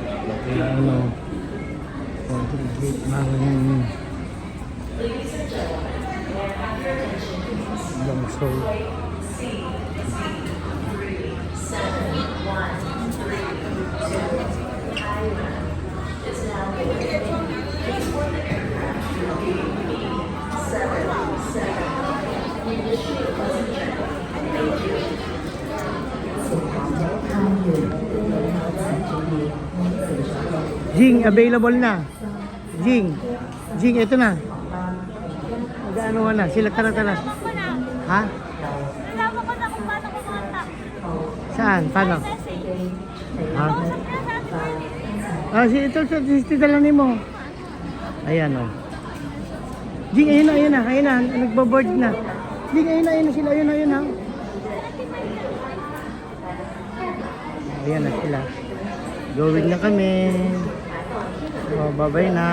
Kaya ano, contribute ng Longso. Jing, available na. Jing, Jing, ito na. Mag-ano na, sila tara. Ha? Nalaman ko na kung paano kumanta. Saan? Paano? Ha? Ah, ito dala mo. Ayan o. Jing, ayun na. Nagbo-board na. Jing, ayun na sila. Ayun ha. Ayan na sila. Going na kami. Oh, bye-bye na.